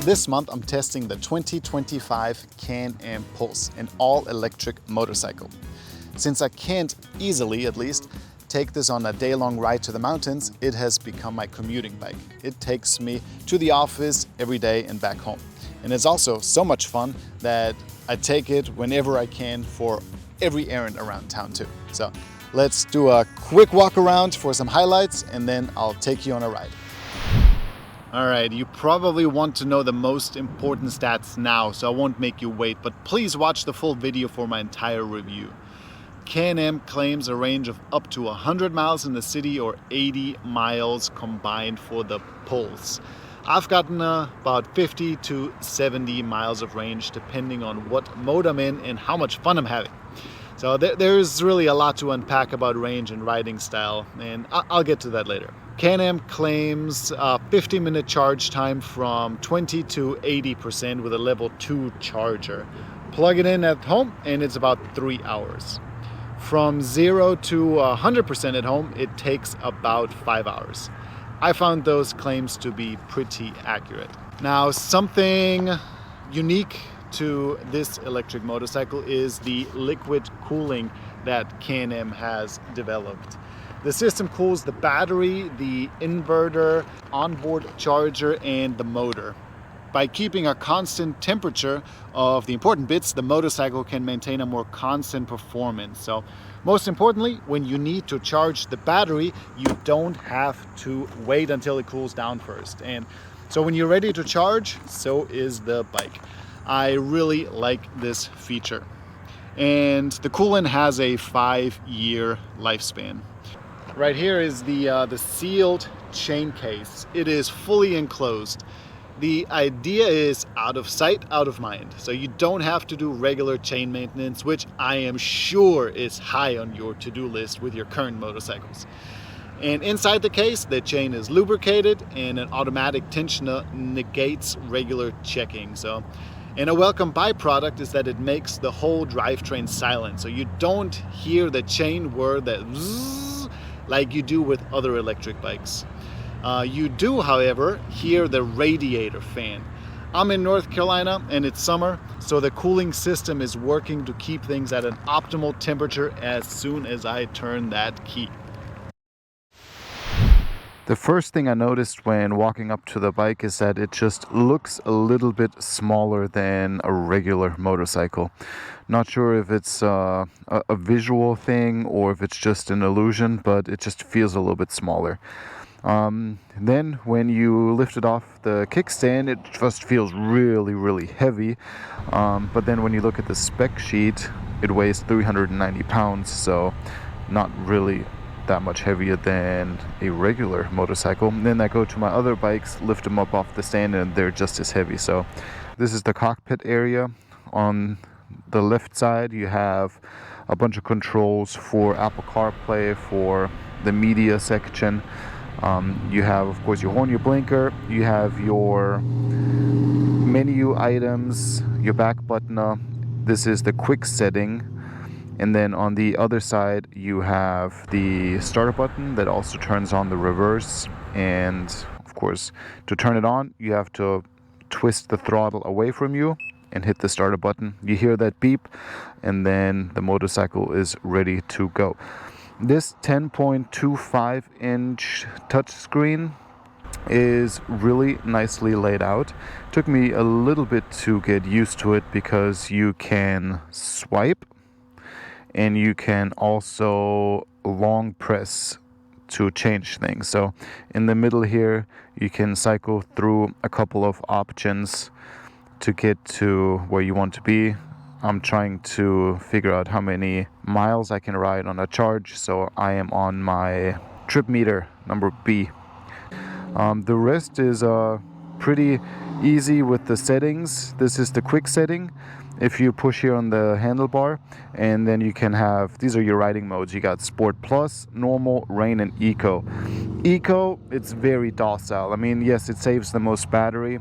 This month I'm testing the 2025 Can-Am Pulse, an all-electric motorcycle. Since I can't easily, at least, take this on a day-long ride to the mountains, it has become my commuting bike. It takes me to the office every day and back home. And it's also so much fun that I take it whenever I can for every errand around town too. So let's do a quick walk around for some highlights and then I'll take you on a ride. All right, you probably want to know the most important stats now, so I won't make you wait, but please watch the full video for my entire review. Can-Am claims a range of up to 100 miles in the city or 80 miles combined for the Pulse. I've gotten about 50 to 70 miles of range depending on what mode I'm in and how much fun I'm having. So there's really a lot to unpack about range and riding style, and I'll get to that later. Can-Am claims a 50-minute charge time from 20 to 80% with a level 2 charger. Plug it in at home and it's about 3 hours. From 0 to 100% at home, it takes about 5 hours. I found those claims to be pretty accurate. Now, something unique to this electric motorcycle is the liquid cooling that Can-Am has developed. The system cools the battery, the inverter, onboard charger, and the motor. By keeping a constant temperature of the important bits, the motorcycle can maintain a more constant performance. So most importantly, when you need to charge the battery, you don't have to wait until it cools down first. And so when you're ready to charge, so is the bike. I really like this feature. And the coolant has a 5-year lifespan. Right here is the sealed chain case. It is fully enclosed. The idea is out of sight, out of mind. So you don't have to do regular chain maintenance, which I am sure is high on your to-do list with your current motorcycles. And inside the case, the chain is lubricated and an automatic tensioner negates regular checking. And a welcome byproduct is that it makes the whole drivetrain silent. So you don't hear the chain whir, that zzz, like you do with other electric bikes. You do, however, hear the radiator fan. I'm in North Carolina and it's summer, so the cooling system is working to keep things at an optimal temperature as soon as I turn that key. The first thing I noticed when walking up to the bike is that it just looks a little bit smaller than a regular motorcycle. Not sure if it's a visual thing or if it's just an illusion, but it just feels a little bit smaller. Then when you lift it off the kickstand, it just feels really, really heavy. But then when you look at the spec sheet, it weighs 390 pounds, so not really that much heavier than a regular motorcycle. And then I go to my other bikes, lift them up off the stand, and they're just as heavy. So this is the cockpit area. On the left side, you have a bunch of controls for Apple CarPlay, for the media section. You have, of course, your horn, your blinker. You have your menu items, your back button. This is the quick setting. And then on the other side, you have the starter button that also turns on the reverse. And of course, to turn it on, you have to twist the throttle away from you and hit the starter button. You hear that beep, and then the motorcycle is ready to go. This 10.25 inch touchscreen is really nicely laid out. Took me a little bit to get used to it because you can swipe and you can also long press to change things. So in the middle here, you can cycle through a couple of options to get to where you want to be. I'm trying to figure out how many miles I can ride on a charge, so I am on my trip meter, number B. The rest is pretty easy with the settings. This is the quick setting. If you push here on the handlebar, and then you can have, these are your riding modes. You got Sport Plus, Normal, Rain, and Eco. Eco, it's very docile. I mean, yes, it saves the most battery,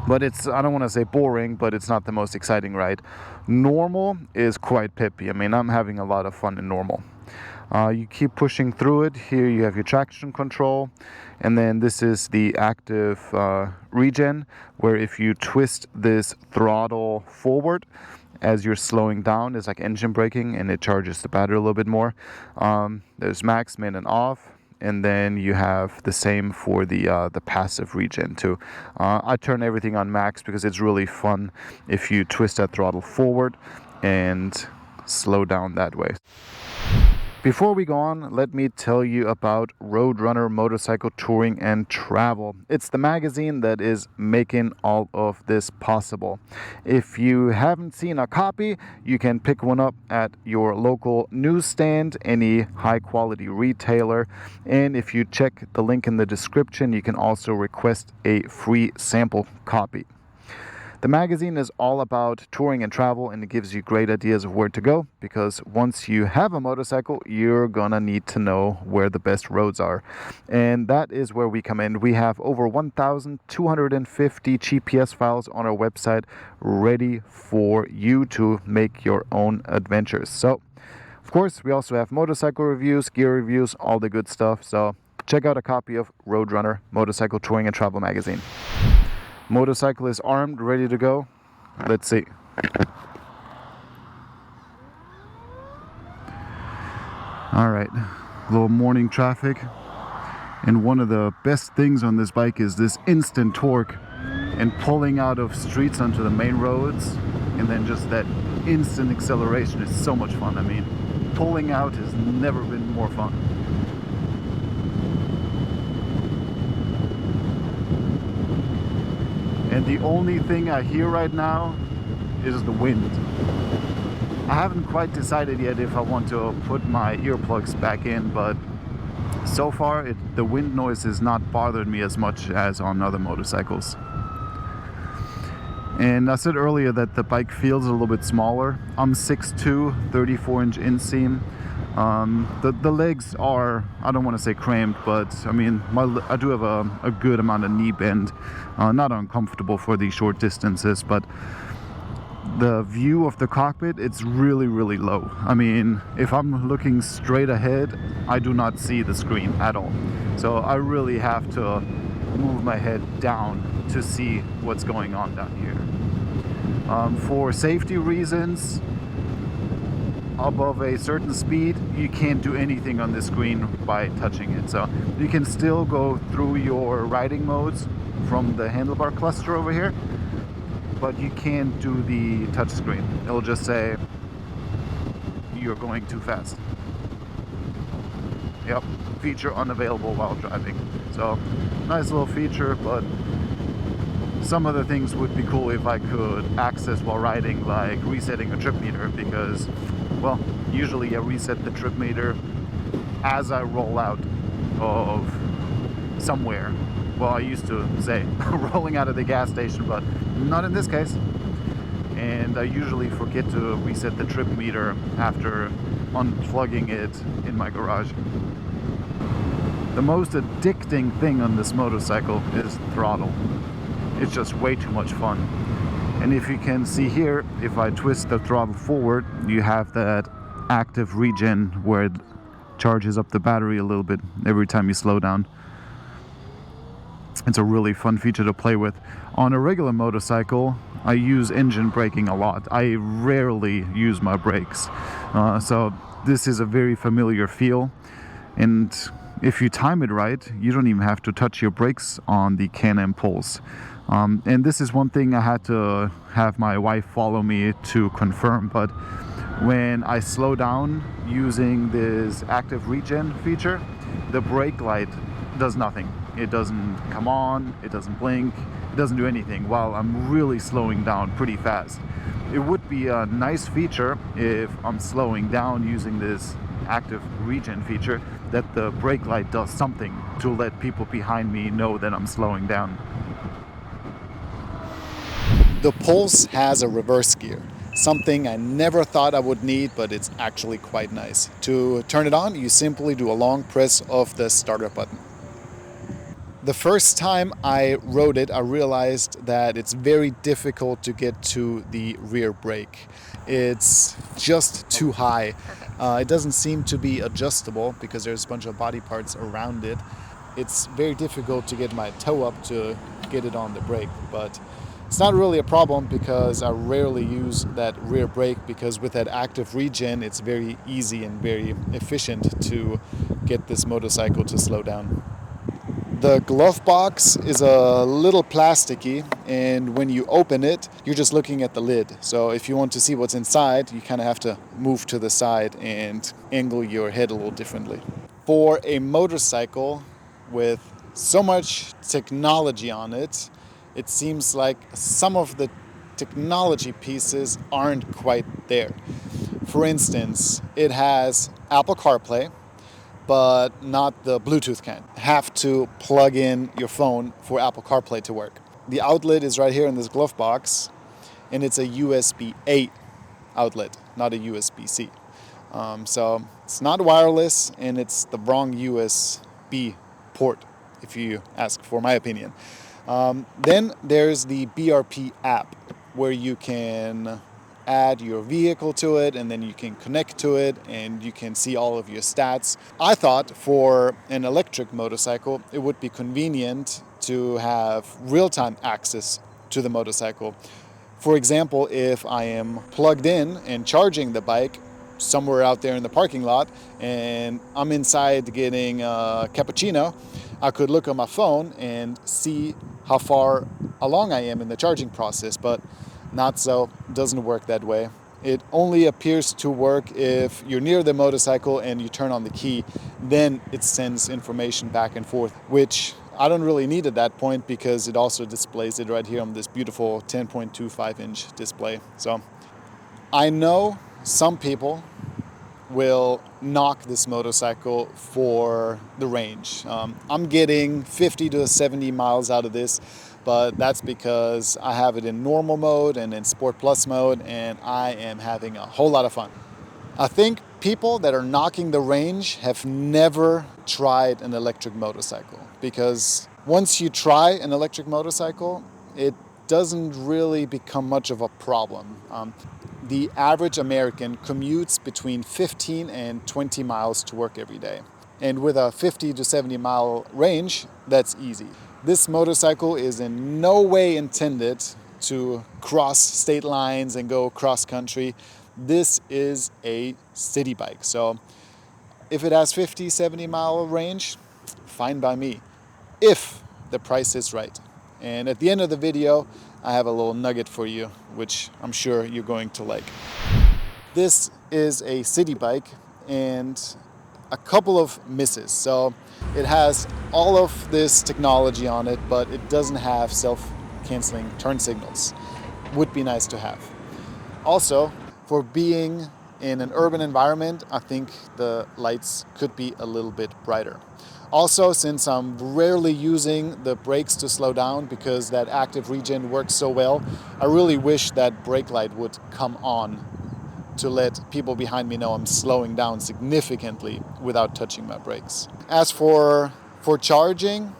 but it's, I don't want to say boring, but it's not the most exciting ride. Normal is quite peppy. I mean, I'm having a lot of fun in normal. You keep pushing through it. Here you have your traction control, and then this is the active Regen, where if you twist this throttle forward as you're slowing down, it's like engine braking, and it charges the battery a little bit more. There's max, min, and off. And then you have the same for the passive Regen too. I turn everything on max because it's really fun if you twist that throttle forward and slow down that way. Before we go on, let me tell you about RoadRUNNER Motorcycle Touring and Travel. It's the magazine that is making all of this possible. If you haven't seen a copy, you can pick one up at your local newsstand, any high quality retailer. And if you check the link in the description, you can also request a free sample copy. The magazine is all about touring and travel, and it gives you great ideas of where to go, because once you have a motorcycle, you're gonna need to know where the best roads are. And that is where we come in. We have over 1,250 GPS files on our website ready for you to make your own adventures. So, of course, we also have motorcycle reviews, gear reviews, all the good stuff. So check out a copy of RoadRUNNER Motorcycle Touring and Travel magazine. Motorcycle is armed, ready to go. Let's see. All right, little morning traffic. And one of the best things on this bike is this instant torque and pulling out of streets onto the main roads. And then just that instant acceleration is so much fun. I mean, pulling out has never been more fun. And the only thing I hear right now is the wind. I haven't quite decided yet if I want to put my earplugs back in, but so far the wind noise has not bothered me as much as on other motorcycles. And I said earlier that the bike feels a little bit smaller. I'm 6'2", 34-inch inseam. The legs are, I don't want to say cramped, but I mean, I do have a good amount of knee bend. Not uncomfortable for these short distances, but the view of the cockpit, it's really, really low. I mean, if I'm looking straight ahead, I do not see the screen at all. So I really have to move my head down to see what's going on down here. For safety reasons, above a certain speed, you can't do anything on the screen by touching it. So you can still go through your riding modes from the handlebar cluster over here, but you can't do the touch screen. It'll just say you're going too fast. Yep, feature unavailable while driving. So nice little feature, but some of the things would be cool if I could access while riding, like resetting a trip meter, because, well, usually I reset the trip meter as I roll out of somewhere. Well, I used to say rolling out of the gas station, but not in this case. And I usually forget to reset the trip meter after unplugging it in my garage. The most addicting thing on this motorcycle is throttle. It's just way too much fun. And if you can see here, if I twist the throttle forward, you have that active Regen where it charges up the battery a little bit every time you slow down. It's a really fun feature to play with. On a regular motorcycle, I use engine braking a lot. I rarely use my brakes. So this is a very familiar feel. And if you time it right, you don't even have to touch your brakes on the Can-Am Pulse. And this is one thing I had to have my wife follow me to confirm, but when I slow down using this active Regen feature, the brake light does nothing. It doesn't come on, it doesn't blink, it doesn't do anything while I'm really slowing down pretty fast. It would be a nice feature if I'm slowing down using this active Regen feature, that the brake light does something to let people behind me know that I'm slowing down. The Pulse has a reverse gear, something I never thought I would need, but it's actually quite nice. To turn it on, you simply do a long press of the starter button. The first time I rode it, I realized that it's very difficult to get to the rear brake. It's just too high. It doesn't seem to be adjustable because there's a bunch of body parts around it. It's very difficult to get my toe up to get it on the brake, but it's not really a problem because I rarely use that rear brake, because with that active regen it's very easy and very efficient to get this motorcycle to slow down. The glove box is a little plasticky, and when you open it, you're just looking at the lid. So if you want to see what's inside, you kind of have to move to the side and angle your head a little differently. For a motorcycle with so much technology on it, it seems like some of the technology pieces aren't quite there. For instance, it has Apple CarPlay, but not the Bluetooth kind. Have to plug in your phone for Apple CarPlay to work. The outlet is right here in this glove box, and it's a USB-A outlet, not a USB-C. So it's not wireless, and it's the wrong USB port, if you ask for my opinion. Then there's the BRP app, where you can add your vehicle to it, and then you can connect to it and you can see all of your stats. I thought for an electric motorcycle it would be convenient to have real-time access to the motorcycle. For example, if I am plugged in and charging the bike somewhere out there in the parking lot and I'm inside getting a cappuccino, I could look on my phone and see how far along I am in the charging process, but not so. Doesn't work that way. It only appears to work if you're near the motorcycle and you turn on the key. Then it sends information back and forth, which I don't really need at that point because it also displays it right here on this beautiful 10.25-inch display. So I know some people will knock this motorcycle for the range. I'm getting 50 to 70 miles out of this, but that's because I have it in normal mode and in Sport Plus mode, and I am having a whole lot of fun. I think people that are knocking the range have never tried an electric motorcycle, because once you try an electric motorcycle, it doesn't really become much of a problem. The average American commutes between 15 and 20 miles to work every day. And with a 50 to 70 mile range, that's easy. This motorcycle is in no way intended to cross state lines and go cross country. This is a city bike. So if it has 50, 70 mile range, fine by me, if the price is right. And at the end of the video, I have a little nugget for you, which I'm sure you're going to like. This is a city bike and a couple of misses. So it has all of this technology on it, but it doesn't have self-canceling turn signals. Would be nice to have. Also, for being in an urban environment, I think the lights could be a little bit brighter. Also, since I'm rarely using the brakes to slow down because that active regen works so well, I really wish that brake light would come on to let people behind me know I'm slowing down significantly without touching my brakes. As for charging,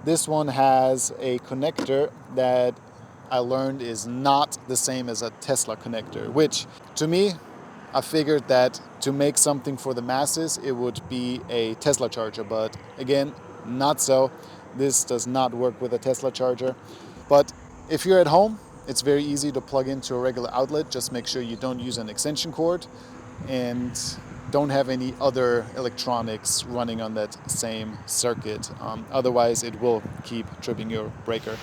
this one has a connector that I learned is not the same as a Tesla connector, which to me, I figured that to make something for the masses, it would be a Tesla charger, but again, not so. This does not work with a Tesla charger. But if you're at home, it's very easy to plug into a regular outlet. Just make sure you don't use an extension cord and don't have any other electronics running on that same circuit. Otherwise, it will keep tripping your breaker.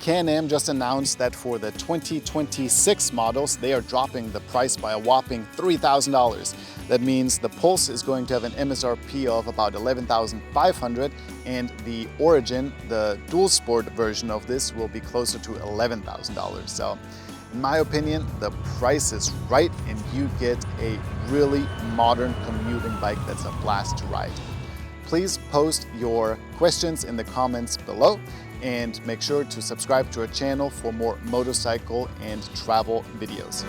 Can-Am just announced that for the 2026 models, they are dropping the price by a whopping $3,000. That means the Pulse is going to have an MSRP of about $11,500, and the Origin, the dual sport version of this, will be closer to $11,000. So, in my opinion, the price is right, and you get a really modern commuting bike that's a blast to ride. Please post your questions in the comments below, and make sure to subscribe to our channel for more motorcycle and travel videos.